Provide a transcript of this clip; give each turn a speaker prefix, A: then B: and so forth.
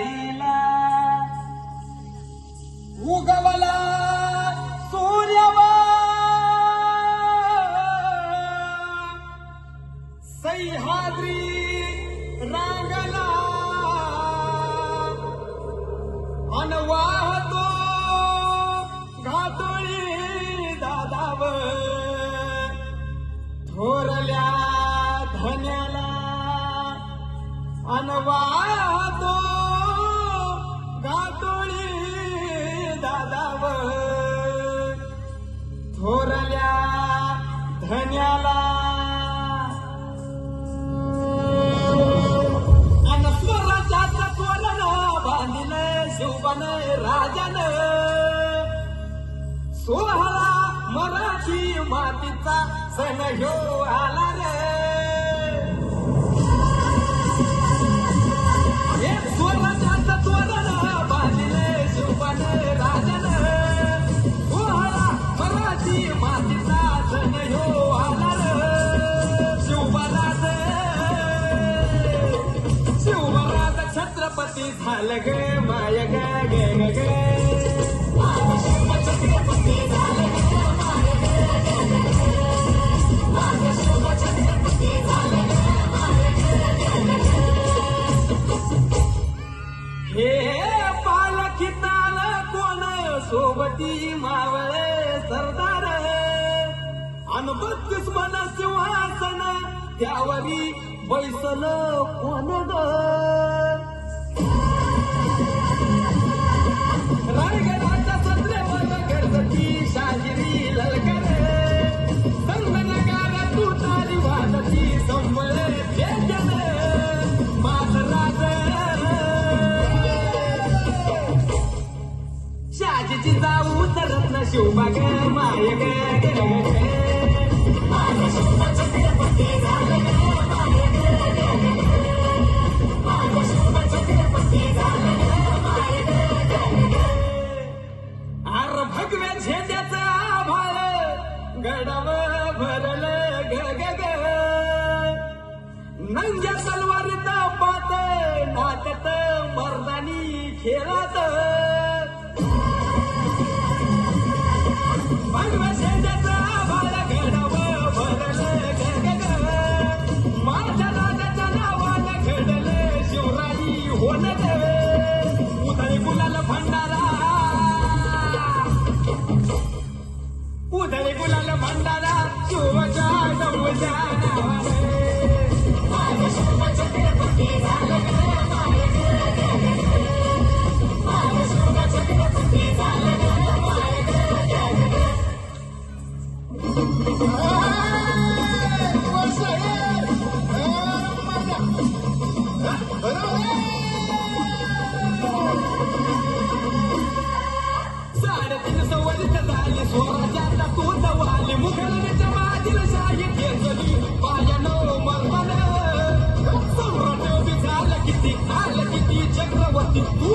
A: वाडीला उगवला सूर्यवा सह्याद्री रांगला अनवाहतो घातोळी दादाव थोरल्या धन्याला अनवाहतो घातोळी दादाव थोरल्या धन्याला स्वराज्याचा तोरण बांधिले शिवबन राजान सोहळा मराठी मातीचा सण ह्यो आला रे स्वराज्याचा तोरण बांधिले शिवबन राजान सोहळा मराठी मातीचा सण ह्यो आला रे शिवबनाच शिवराज छत्रपती झालं ग माय ग ग ग छत्रपती झालं ग माय छत्रपती झालं ग माय हे पालखीताल कोण सोबती मावळे सरदार अन 32 मन सिंहासन त्यावरी बैसल कोण ग रायगडाच्या सत्रेवर गरजती शाहिरी ललकर संगनगार तुतारी वाजती संबळे भेटन मालराज शाजीची जाऊ तरत न शिवबा ग माय ग छत्रपती झालं भगव्या झेंड्याचं आभाळ गडाव भरलं ग ग ग नंग्या तलवारीत पात नाचत मर्दानी खेळात भगव्या झेंड्याचं आभाळ गडाव भरलं ग ग ग माझ्या राजाच्या नावानं घडलं शिवराई होणं उधळी गुलाल भंडारा उधळी गुलाल भंडारा शिवच्या नवच्या नावाने छत्रपती झालं छत्रपती झालं साडेतीन सवरीत झाली स्वराज्याचा तोंड वाली मुघलाच्या बाजील शाही केसरी पायानो मर्दान सम्राट बी झालं किती आलं किती चक्रवर्ती तू